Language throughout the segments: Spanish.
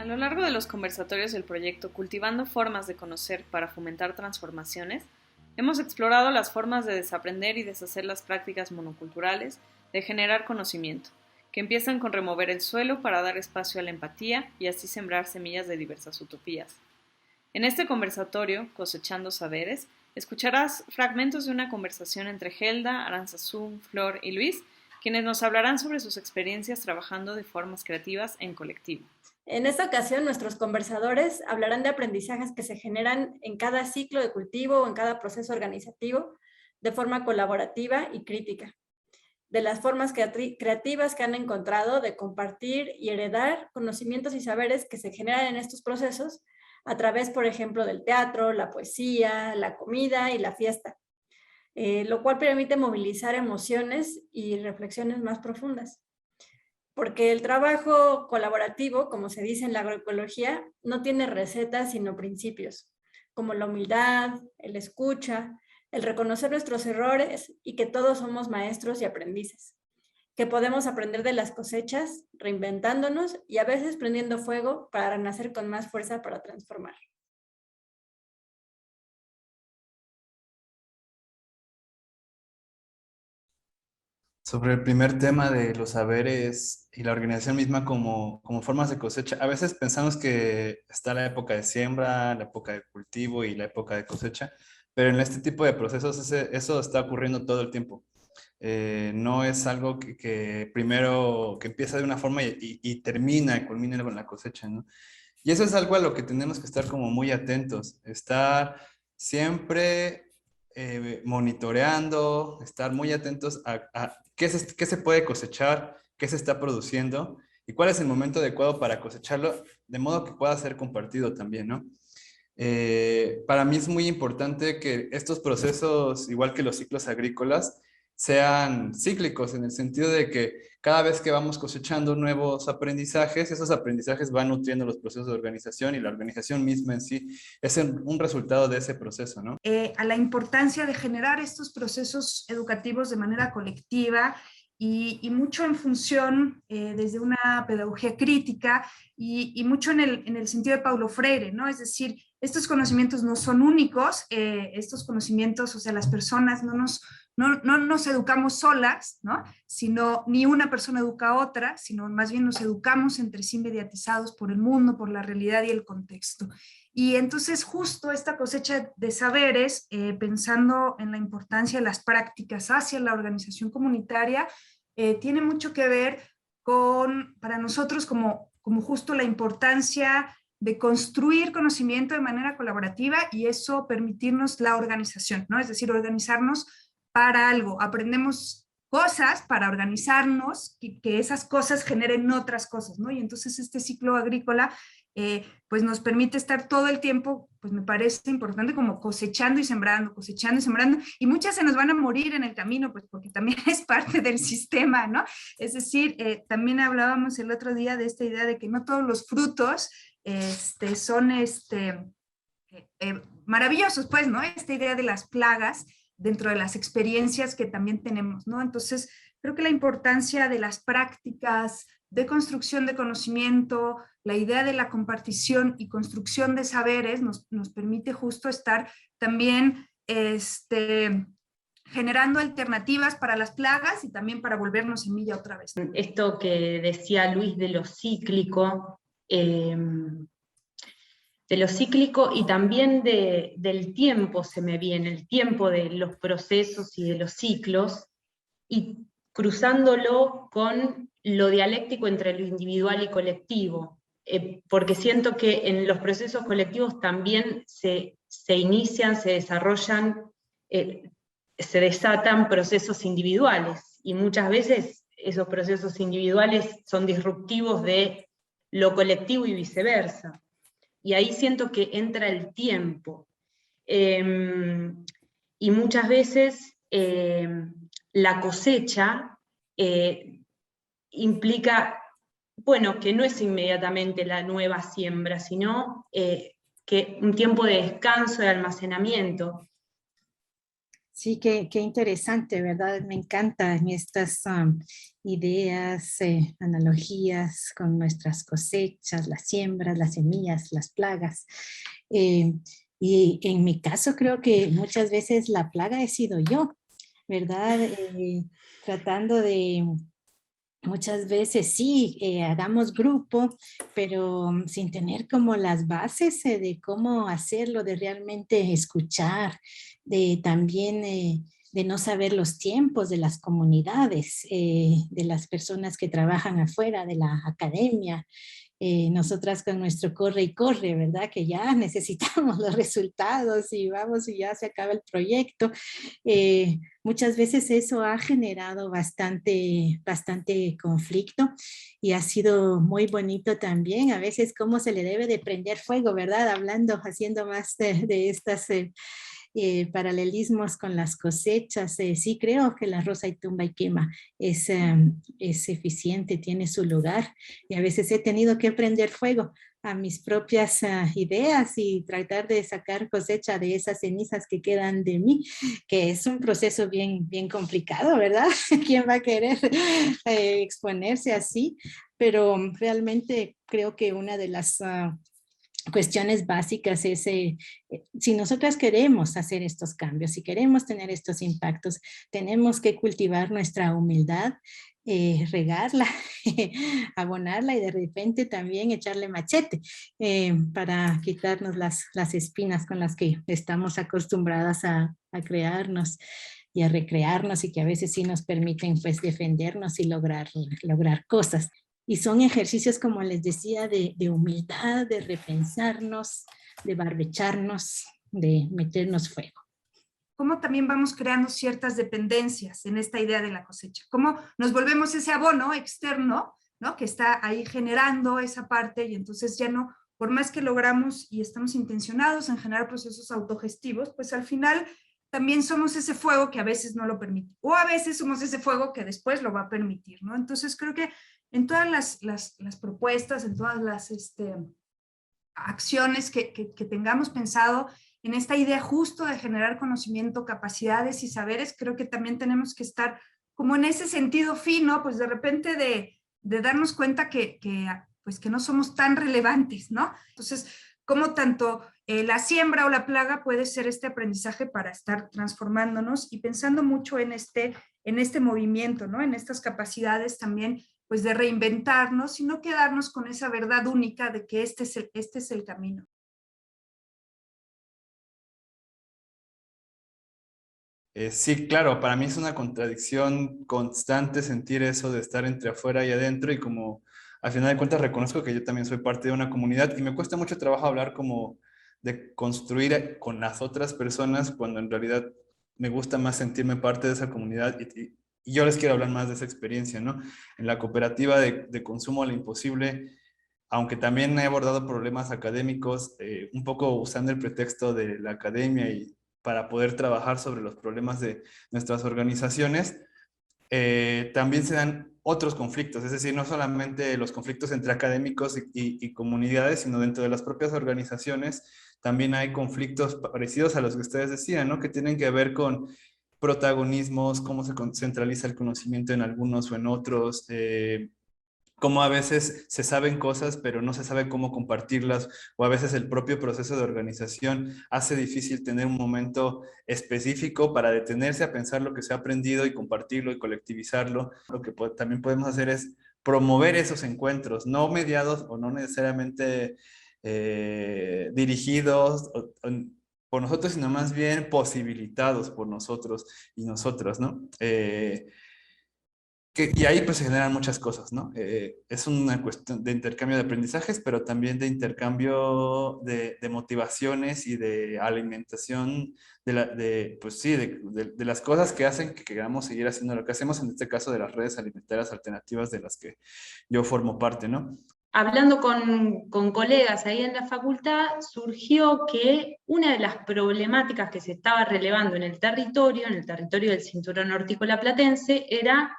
A lo largo de los conversatorios del proyecto Cultivando formas de conocer para fomentar transformaciones, hemos explorado las formas de desaprender y deshacer las prácticas monoculturales de generar conocimiento, que empiezan con remover el suelo para dar espacio a la empatía y así sembrar semillas de diversas utopías. En este conversatorio, Cosechando Saberes, escucharás fragmentos de una conversación entre Gelda, Aranzazú, Flor y Luis, quienes nos hablarán sobre sus experiencias trabajando de formas creativas en colectivo. En esta ocasión, nuestros conversadores hablarán de aprendizajes que se generan en cada ciclo de cultivo o en cada proceso organizativo de forma colaborativa y crítica, de las formas creativas que han encontrado de compartir y heredar conocimientos y saberes que se generan en estos procesos a través, por ejemplo, del teatro, la poesía, la comida y la fiesta, lo cual permite movilizar emociones y reflexiones más profundas. Porque el trabajo colaborativo, como se dice en la agroecología, no tiene recetas sino principios, como la humildad, el escucha, el reconocer nuestros errores y que todos somos maestros y aprendices, que podemos aprender de las cosechas, reinventándonos y a veces prendiendo fuego para renacer con más fuerza para transformar. Sobre el primer tema de los saberes y la organización misma como formas de cosecha, a veces pensamos que está la época de siembra, la época de cultivo y la época de cosecha, pero en este tipo de procesos eso está ocurriendo todo el tiempo. No es algo que primero que empieza de una forma y termina y culmina con la cosecha, ¿no? Y eso es algo a lo que tenemos que estar como muy atentos, estar siempre monitoreando, estar muy atentos a qué se puede cosechar, qué se está produciendo y cuál es el momento adecuado para cosecharlo, de modo que pueda ser compartido también, ¿no? Para mí es muy importante que estos procesos, igual que los ciclos agrícolas, sean cíclicos en el sentido de que cada vez que vamos cosechando nuevos aprendizajes, esos aprendizajes van nutriendo los procesos de organización y la organización misma en sí es un resultado de ese proceso, ¿no? A la importancia de generar estos procesos educativos de manera colectiva y mucho en función desde una pedagogía crítica y mucho en el sentido de Paulo Freire, ¿no? Es decir, estos conocimientos no son únicos, estos conocimientos, o sea, las personas no nos educamos solas, ¿no? Sino ni una persona educa a otra, sino más bien nos educamos entre sí mediatizados por el mundo, por la realidad y el contexto. Y entonces justo esta cosecha de saberes, pensando en la importancia de las prácticas hacia la organización comunitaria, tiene mucho que ver con, para nosotros, como justo la importancia de construir conocimiento de manera colaborativa y eso permitirnos la organización, ¿no? Es decir, organizarnos para algo. Aprendemos cosas para organizarnos, que esas cosas generen otras cosas, ¿no? Y entonces este ciclo agrícola pues nos permite estar todo el tiempo, pues me parece importante como cosechando y sembrando, y muchas se nos van a morir en el camino, pues porque también es parte del sistema, ¿no? Es decir, también hablábamos el otro día de esta idea de que no todos los frutos son maravillosos, pues, ¿no? Esta idea de las plagas dentro de las experiencias que también tenemos, ¿no? Entonces, creo que la importancia de las prácticas de construcción de conocimiento, la idea de la compartición y construcción de saberes nos permite justo estar también generando alternativas para las plagas y también para volvernos semilla otra vez. Esto que decía Luis de lo cíclico y también del tiempo se me viene, el tiempo de los procesos y de los ciclos, y cruzándolo con lo dialéctico entre lo individual y colectivo, porque siento que en los procesos colectivos también se inician, se desarrollan, se desatan procesos individuales, y muchas veces esos procesos individuales son disruptivos de lo colectivo y viceversa. Y ahí siento que entra el tiempo. Y muchas veces la cosecha implica, bueno, que no es inmediatamente la nueva siembra, sino que un tiempo de descanso, de almacenamiento. Sí, qué interesante, ¿verdad? Me encantan estas ideas, analogías con nuestras cosechas, las siembras, las semillas, las plagas. Eh, y en mi caso creo que muchas veces la plaga he sido yo, ¿verdad? Tratando de muchas veces sí, hagamos grupo, pero sin tener como las bases de cómo hacerlo, de realmente escuchar, de también de no saber los tiempos de las comunidades, de las personas que trabajan afuera de la academia. Nosotras con nuestro corre y corre, ¿verdad? Que ya necesitamos los resultados y vamos y ya se acaba el proyecto. Muchas veces eso ha generado bastante conflicto y ha sido muy bonito también. A veces cómo se le debe de prender fuego, ¿verdad? Hablando, haciendo más de estas paralelismos con las cosechas. Sí creo que la rosa y tumba y quema es eficiente, tiene su lugar, y a veces he tenido que prender fuego a mis propias ideas y tratar de sacar cosecha de esas cenizas que quedan de mí, que es un proceso bien complicado, ¿verdad? ¿Quién va a querer exponerse así? Pero realmente creo que una de las cuestiones básicas es, si nosotras queremos hacer estos cambios, si queremos tener estos impactos, tenemos que cultivar nuestra humildad, regarla, abonarla y de repente también echarle machete para quitarnos las espinas con las que estamos acostumbradas a crearnos y a recrearnos, y que a veces sí nos permiten pues defendernos y lograr cosas. Y son ejercicios, como les decía, de humildad, de repensarnos, de barbecharnos, de meternos fuego. Cómo también vamos creando ciertas dependencias en esta idea de la cosecha. Cómo nos volvemos ese abono externo, ¿no? Que está ahí generando esa parte, y entonces ya no, por más que logramos y estamos intencionados en generar procesos autogestivos, pues al final también somos ese fuego que a veces no lo permite, o a veces somos ese fuego que después lo va a permitir, ¿no? Entonces creo que en todas las propuestas, en todas las acciones que tengamos pensado en esta idea justo de generar conocimiento, capacidades y saberes, creo que también tenemos que estar como en ese sentido fino, pues de repente de darnos cuenta que no somos tan relevantes, ¿no? Entonces, como tanto la siembra o la plaga puede ser este aprendizaje para estar transformándonos y pensando mucho en este movimiento, ¿no? En estas capacidades también, pues de reinventarnos y no quedarnos con esa verdad única de que este es el camino. Sí, claro, para mí es una contradicción constante sentir eso de estar entre afuera y adentro, y como al final de cuentas reconozco que yo también soy parte de una comunidad y me cuesta mucho trabajo hablar como de construir con las otras personas, cuando en realidad me gusta más sentirme parte de esa comunidad, y yo les quiero hablar más de esa experiencia, ¿no? En la cooperativa de consumo a lo imposible, aunque también he abordado problemas académicos, un poco usando el pretexto de la academia y para poder trabajar sobre los problemas de nuestras organizaciones, también se dan otros conflictos, es decir, no solamente los conflictos entre académicos y comunidades, sino dentro de las propias organizaciones también hay conflictos parecidos a los que ustedes decían, ¿no? Que tienen que ver con protagonismos, cómo se centraliza el conocimiento en algunos o en otros, cómo a veces se saben cosas, pero no se sabe cómo compartirlas, o a veces el propio proceso de organización hace difícil tener un momento específico para detenerse a pensar lo que se ha aprendido y compartirlo y colectivizarlo. Lo que también podemos hacer es promover esos encuentros, no mediados o no necesariamente dirigidos por nosotros, sino más bien posibilitados por nosotros y nosotras, ¿no? Y ahí pues se generan muchas cosas, ¿no? Es una cuestión de intercambio de aprendizajes, pero también de intercambio de motivaciones y de alimentación pues sí, de las cosas que hacen que queramos seguir haciendo lo que hacemos, en este caso de las redes alimentarias alternativas de las que yo formo parte, ¿no? Hablando con colegas ahí en la facultad, surgió que una de las problemáticas que se estaba relevando en el territorio del cinturón hortícola platense, era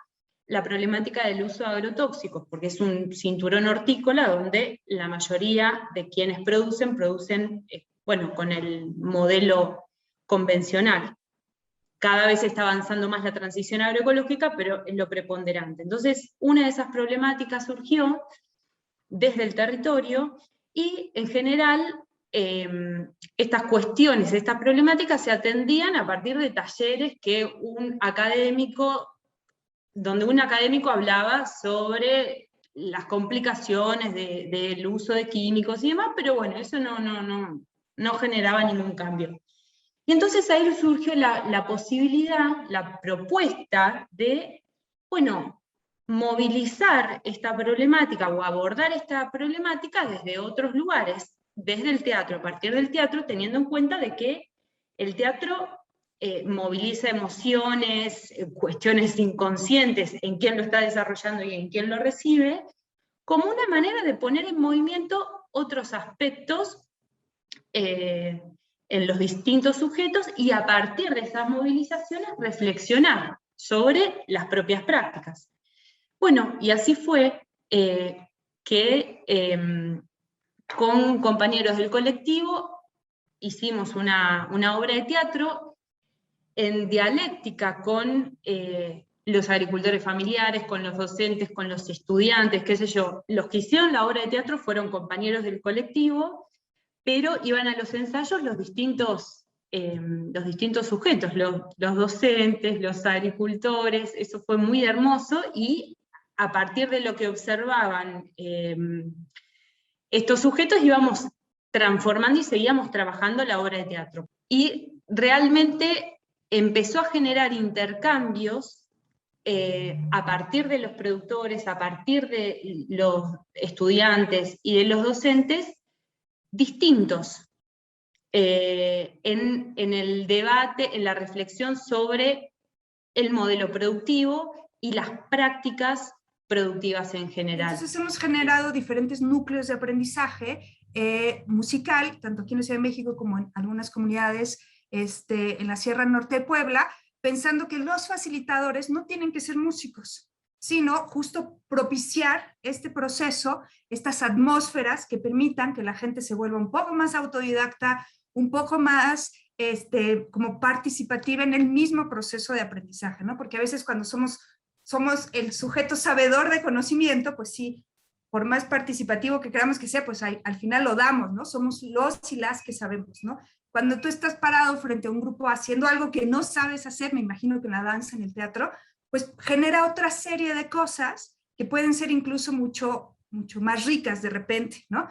la problemática del uso de agrotóxicos, porque es un cinturón hortícola donde la mayoría de quienes producen con el modelo convencional. cada vez está avanzando más la transición agroecológica, pero es lo preponderante. Entonces, una de esas problemáticas surgió desde el territorio y, en general, estas cuestiones, estas problemáticas se atendían a partir de talleres donde un académico hablaba sobre las complicaciones del uso de químicos y demás, pero bueno, eso no generaba ningún cambio. Y entonces ahí surgió la posibilidad, la propuesta de, bueno, movilizar esta problemática o abordar esta problemática desde otros lugares, desde el teatro, a partir del teatro, teniendo en cuenta de que el teatro moviliza emociones, cuestiones inconscientes en quién lo está desarrollando y en quién lo recibe, como una manera de poner en movimiento otros aspectos en los distintos sujetos y a partir de esas movilizaciones reflexionar sobre las propias prácticas. Bueno, y así fue que con compañeros del colectivo hicimos una obra de teatro en dialéctica con los agricultores familiares, con los docentes, con los estudiantes, qué sé yo. Los que hicieron la obra de teatro fueron compañeros del colectivo, pero iban a los ensayos los distintos sujetos, los docentes, los agricultores. Eso fue muy hermoso, y a partir de lo que observaban estos sujetos íbamos transformando y seguíamos trabajando la obra de teatro. Y realmente empezó a generar intercambios a partir de los productores, a partir de los estudiantes y de los docentes, distintos en el debate, en la reflexión sobre el modelo productivo y las prácticas productivas en general. Entonces hemos generado diferentes núcleos de aprendizaje musical, tanto aquí en la Ciudad de México como en algunas comunidades en la Sierra Norte de Puebla, pensando que los facilitadores no tienen que ser músicos, sino justo propiciar este proceso, estas atmósferas que permitan que la gente se vuelva un poco más autodidacta, un poco más como participativa en el mismo proceso de aprendizaje, ¿no? Porque a veces cuando somos el sujeto sabedor de conocimiento, pues sí, por más participativo que queramos que sea, pues al final lo damos, ¿no? Somos los y las que sabemos, ¿no? Cuando tú estás parado frente a un grupo haciendo algo que no sabes hacer, me imagino que en la danza, en el teatro, pues genera otra serie de cosas que pueden ser incluso mucho más ricas de repente, ¿no?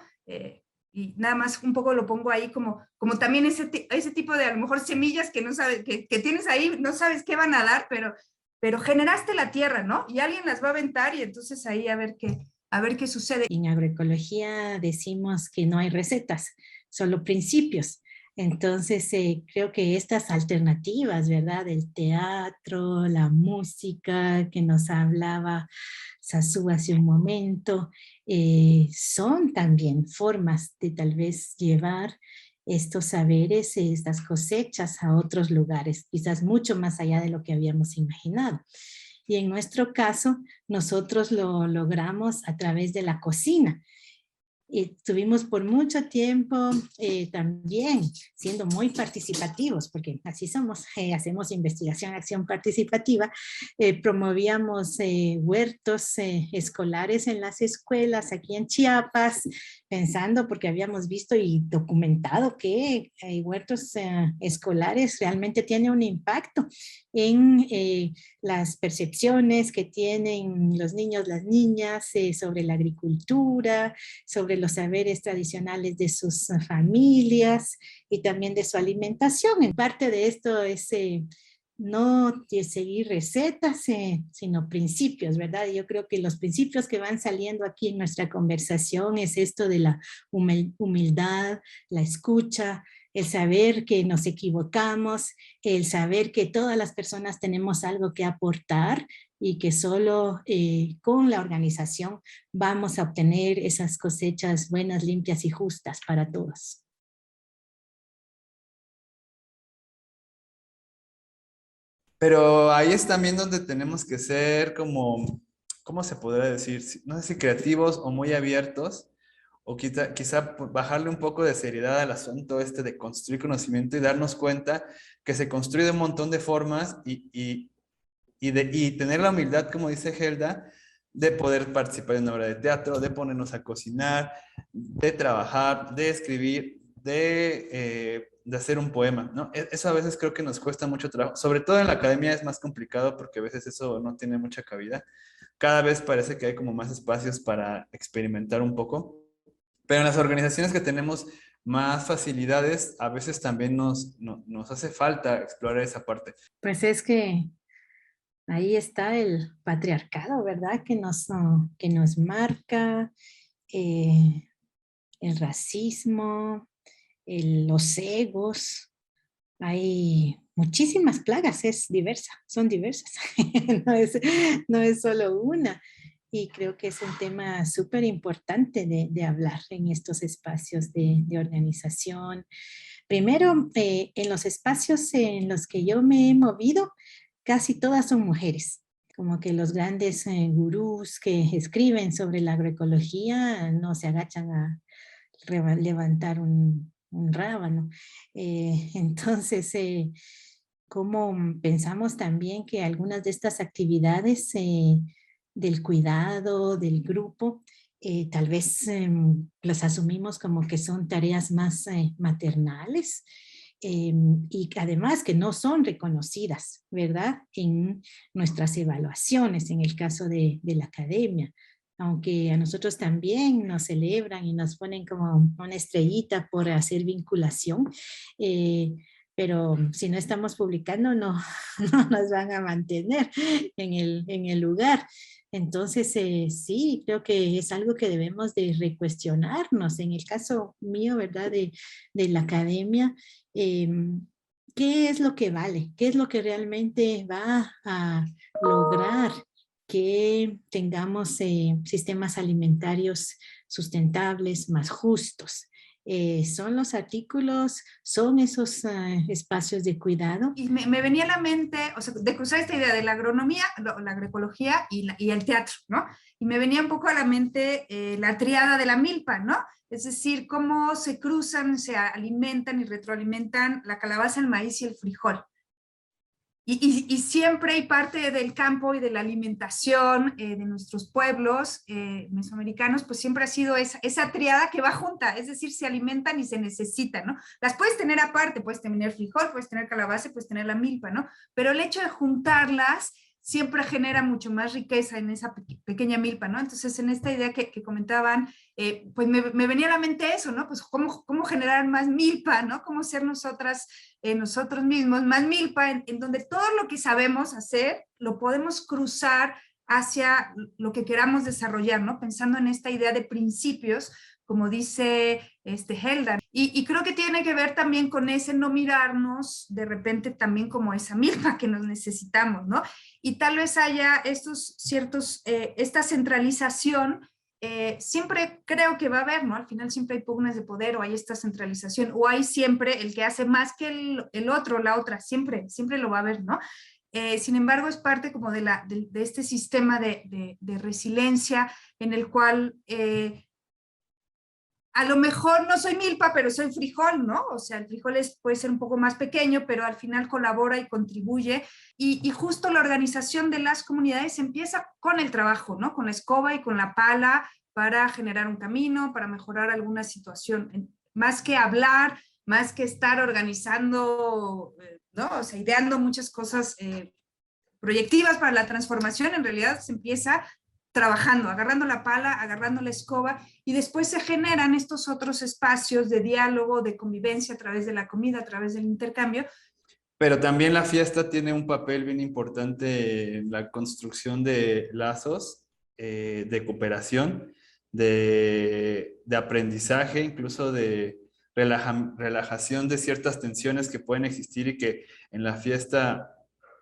Y nada más un poco lo pongo ahí como también ese tipo de a lo mejor semillas que no sabes, que tienes ahí, no sabes qué van a dar, pero generaste la tierra, ¿no? Y alguien las va a aventar y entonces ahí a ver qué sucede. En agroecología decimos que no hay recetas, solo principios. Entonces, creo que estas alternativas, ¿verdad? El teatro, la música que nos hablaba Sazú hace un momento, son también formas de tal vez llevar estos saberes, estas cosechas a otros lugares, quizás mucho más allá de lo que habíamos imaginado. Y en nuestro caso, nosotros lo logramos a través de la cocina. Estuvimos por mucho tiempo también siendo muy participativos, porque así somos, hacemos investigación, acción participativa, promovíamos huertos escolares en las escuelas aquí en Chiapas, pensando, porque habíamos visto y documentado que huertos escolares realmente tienen un impacto en las percepciones que tienen los niños, las niñas sobre la agricultura, sobre los saberes tradicionales de sus familias y también de su alimentación. En parte de esto es no seguir recetas, sino principios, ¿verdad? Y yo creo que los principios que van saliendo aquí en nuestra conversación es esto de la humildad, la escucha, el saber que nos equivocamos, el saber que todas las personas tenemos algo que aportar y que solo con la organización vamos a obtener esas cosechas buenas, limpias y justas para todos. Pero ahí es también donde tenemos que ser como, ¿cómo se podría decir? No sé si creativos o muy abiertos, o quizá bajarle un poco de seriedad al asunto de construir conocimiento y darnos cuenta que se construye de un montón de formas y tener la humildad, como dice Helda, de poder participar en una obra de teatro, de ponernos a cocinar, de trabajar, de escribir, de hacer un poema, ¿no? Eso a veces creo que nos cuesta mucho trabajo, sobre todo en la academia es más complicado porque a veces eso no tiene mucha cabida. Cada vez parece que hay como más espacios para experimentar un poco, pero en las organizaciones que tenemos más facilidades, a veces también nos hace falta explorar esa parte. Pues es que ahí está el patriarcado, ¿verdad? Que nos marca, el racismo, los egos. Hay muchísimas plagas, es diversa, son diversas, no es solo una. Y creo que es un tema súper importante de hablar en estos espacios de organización. Primero, en los espacios en los que yo me he movido, casi todas son mujeres. Como que los grandes gurús que escriben sobre la agroecología no se agachan a levantar un rábano. Entonces, como pensamos también que algunas de estas actividades del cuidado, del grupo, tal vez las asumimos como que son tareas más maternales, y además que no son reconocidas, ¿verdad? En nuestras evaluaciones, en el caso de la academia. Aunque a nosotros también nos celebran y nos ponen como una estrellita por hacer vinculación, pero si no estamos publicando no, no nos van a mantener en el lugar. Entonces, sí, creo que es algo que debemos de recuestionarnos. En el caso mío, ¿verdad? De la academia, ¿qué es lo que vale? ¿Qué es lo que realmente va a lograr que tengamos sistemas alimentarios sustentables, más justos? ¿Son los artículos, son esos espacios de cuidado? Y me venía a la mente, o sea, de cruzar esta idea de la agronomía, la agroecología y el teatro, ¿no? Y me venía un poco a la mente la triada de la milpa, ¿no? Es decir, cómo se cruzan, se alimentan y retroalimentan la calabaza, el maíz y el frijol. Y siempre hay parte del campo y de la alimentación de nuestros pueblos mesoamericanos, pues siempre ha sido esa triada que va junta, es decir, se alimentan y se necesitan, ¿no? Las puedes tener aparte, puedes tener frijol, puedes tener calabaza, puedes tener la milpa, ¿no? Pero el hecho de juntarlas siempre genera mucho más riqueza en esa pequeña milpa, ¿no? Entonces, en esta idea que comentaban, pues me venía a la mente eso, ¿no? Pues cómo generar más milpa, ¿no? Cómo ser nosotros mismos más milpa, en donde todo lo que sabemos hacer lo podemos cruzar hacia lo que queramos desarrollar, ¿no? Pensando en esta idea de principios, como dice Helda. Y creo que tiene que ver también con ese no mirarnos de repente también como esa milpa que nos necesitamos, ¿no? Y tal vez haya esta centralización, siempre creo que va a haber, ¿no? Al final siempre hay pugnas de poder o hay esta centralización o hay siempre el que hace más que el otro, la otra, siempre lo va a haber, ¿no? Sin embargo, es parte como de este sistema de resiliencia en el cual a lo mejor no soy milpa, pero soy frijol, ¿no? O sea, el frijol puede ser un poco más pequeño, pero al final colabora y contribuye. Y justo la organización de las comunidades empieza con el trabajo, ¿no? Con la escoba y con la pala para generar un camino, para mejorar alguna situación. Más que hablar, más que estar organizando, ¿no? O sea, ideando muchas cosas proyectivas para la transformación, en realidad se empieza trabajando, agarrando la pala, agarrando la escoba, y después se generan estos otros espacios de diálogo, de convivencia a través de la comida, a través del intercambio. Pero también la fiesta tiene un papel bien importante en la construcción de lazos, de cooperación, de aprendizaje, incluso de relajación de ciertas tensiones que pueden existir y que en la fiesta,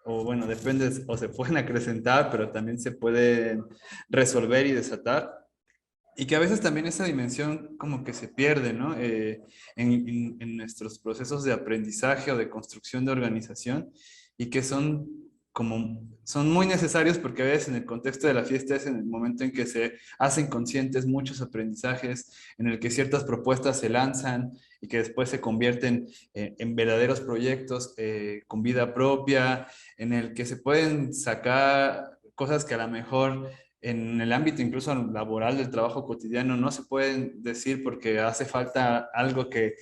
o bueno, depende, o se pueden acrecentar, pero también se pueden resolver y desatar. Y que a veces también esa dimensión como que se pierde, ¿no? En nuestros procesos de aprendizaje o de construcción de organización, y que son como son muy necesarios porque a veces en el contexto de la fiesta es en el momento en que se hacen conscientes muchos aprendizajes, en el que ciertas propuestas se lanzan y que después se convierten en verdaderos proyectos con vida propia, en el que se pueden sacar cosas que a lo mejor en el ámbito incluso laboral del trabajo cotidiano no se pueden decir porque hace falta algo que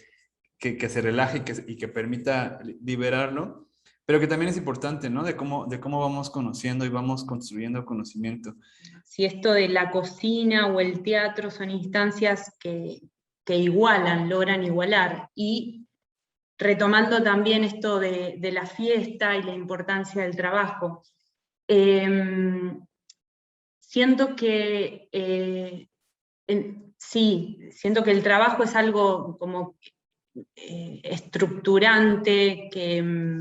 se relaje y que permita liberarlo, pero que también es importante, ¿no? De cómo vamos conociendo y vamos construyendo conocimiento. Si esto de la cocina o el teatro son instancias que igualan, logran igualar, y retomando también esto de la fiesta y la importancia del trabajo, siento que sí, siento que el trabajo es algo como estructurante que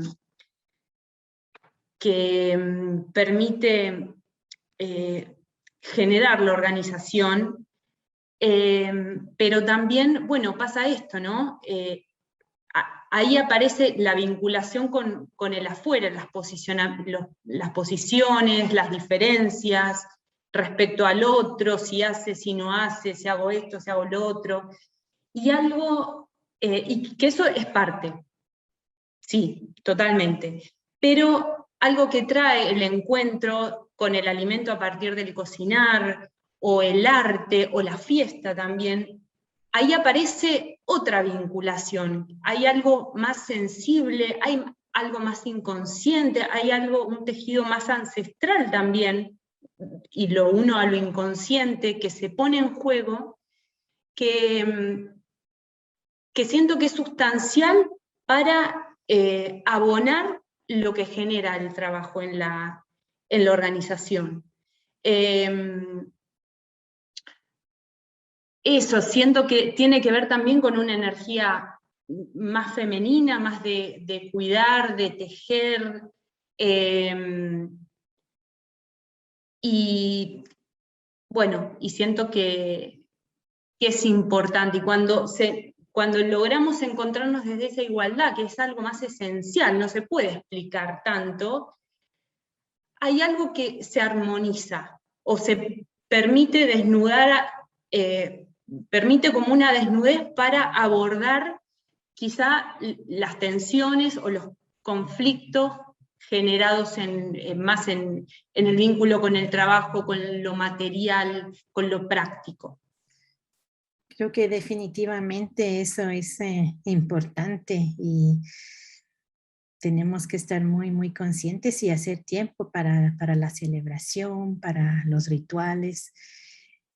permite generar la organización, pero también, bueno, pasa esto, ¿no? Ahí aparece la vinculación con el afuera, las posiciones, las diferencias respecto al otro, si hace, si no hace, si hago esto, si hago lo otro, y algo, y que eso es parte, sí, totalmente, pero algo que trae el encuentro con el alimento a partir del cocinar, o el arte, o la fiesta también, ahí aparece otra vinculación, hay algo más sensible, hay algo más inconsciente, hay algo, un tejido más ancestral también, y lo uno a lo inconsciente, que se pone en juego, que siento que es sustancial para abonar lo que genera el trabajo en la organización. Eso, siento que tiene que ver también con una energía más femenina, más de cuidar, de tejer, y bueno, y siento que es importante, y cuando logramos encontrarnos desde esa igualdad, que es algo más esencial, no se puede explicar tanto, hay algo que se armoniza, o se permite desnudar, permite como una desnudez para abordar quizá las tensiones o los conflictos generados más en el vínculo con el trabajo, con lo material, con lo práctico. Creo que definitivamente eso es importante, y tenemos que estar muy, muy conscientes y hacer tiempo para la celebración, para los rituales.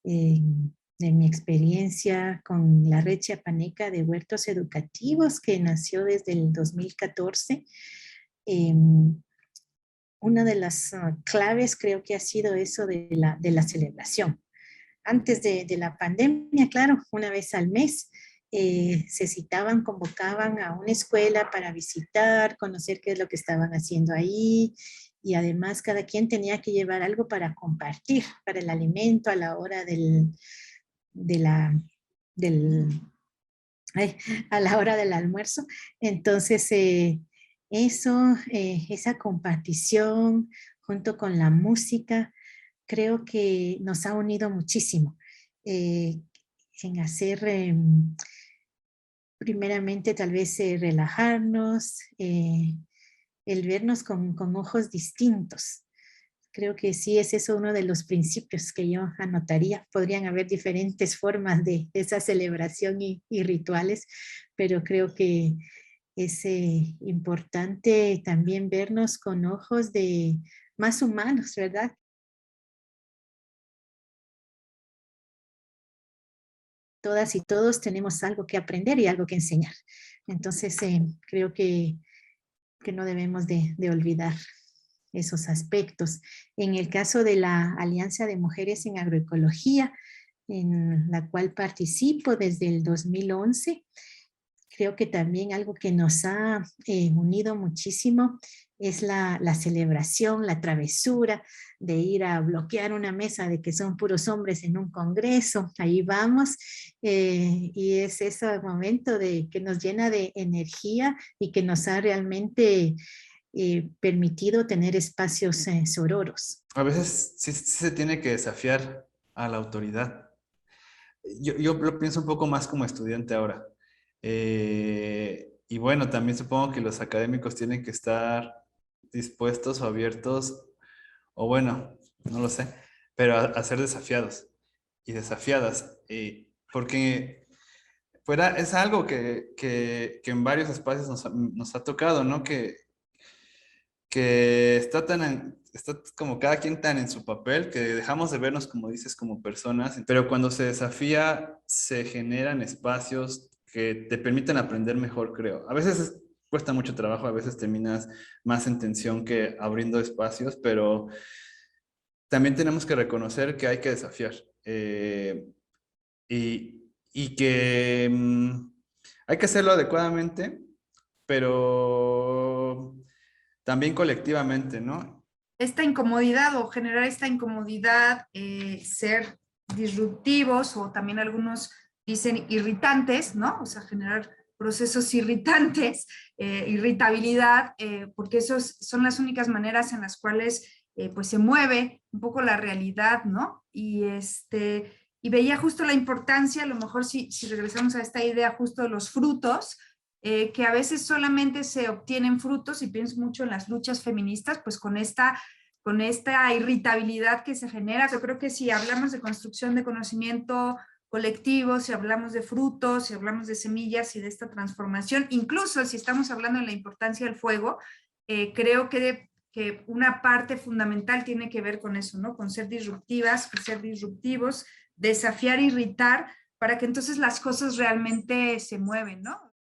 De mi experiencia con la Red Chiapaneca de Huertos Educativos, que nació desde el 2014, una de las claves creo que ha sido eso de la celebración. Antes de la pandemia, claro, una vez al mes se citaban, convocaban a una escuela para visitar, conocer qué es lo que estaban haciendo ahí, y además cada quien tenía que llevar algo para compartir, para el alimento a la hora a la hora del almuerzo. Entonces, esa compartición junto con la música, creo que nos ha unido muchísimo en hacer, primeramente tal vez relajarnos, el vernos con ojos distintos. Creo que sí es eso uno de los principios que yo anotaría. Podrían haber diferentes formas de esa celebración y rituales, pero creo que es importante también vernos con ojos más humanos, ¿verdad? Todas y todos tenemos algo que aprender y algo que enseñar. Entonces, creo que no debemos de olvidar esos aspectos. En el caso de la Alianza de Mujeres en Agroecología, en la cual participo desde el 2011, creo que también algo que nos ha unido muchísimo es la celebración, la travesura de ir a bloquear una mesa de que son puros hombres en un congreso. Ahí vamos, y es ese momento que nos llena de energía y que nos ha realmente permitido tener espacios sororos. A veces sí se tiene que desafiar a la autoridad. Yo lo pienso un poco más como estudiante ahora. Y bueno, también supongo que los académicos tienen que estar dispuestos o abiertos, o bueno, no lo sé, pero a ser desafiados y desafiadas. Porque es algo que en varios espacios nos ha tocado, ¿no? Que está como cada quien tan en su papel que dejamos de vernos, como dices, como personas, pero cuando se desafía, se generan espacios que te permiten aprender mejor, creo. A veces cuesta mucho trabajo, a veces terminas más en tensión que abriendo espacios, pero también tenemos que reconocer que hay que desafiar y que hay que hacerlo adecuadamente, pero también colectivamente, ¿no? Esta incomodidad o generar esta incomodidad, ser disruptivos o también algunos dicen irritantes, ¿no? O sea, generar procesos irritantes, irritabilidad, porque esos son las únicas maneras en las cuales pues se mueve un poco la realidad, ¿no? Y veía justo la importancia, a lo mejor si regresamos a esta idea justo de los frutos, que a veces solamente se obtienen frutos, y pienso mucho en las luchas feministas, pues con esta irritabilidad que se genera. Yo creo que si hablamos de construcción de conocimiento colectivo, si hablamos de frutos, si hablamos de semillas y de esta transformación, incluso si estamos hablando de la importancia del fuego, creo que una parte fundamental tiene que ver con eso, ¿no? Con ser disruptivas, ser disruptivos, desafiar, irritar, para que entonces las cosas realmente se mueven, ¿no?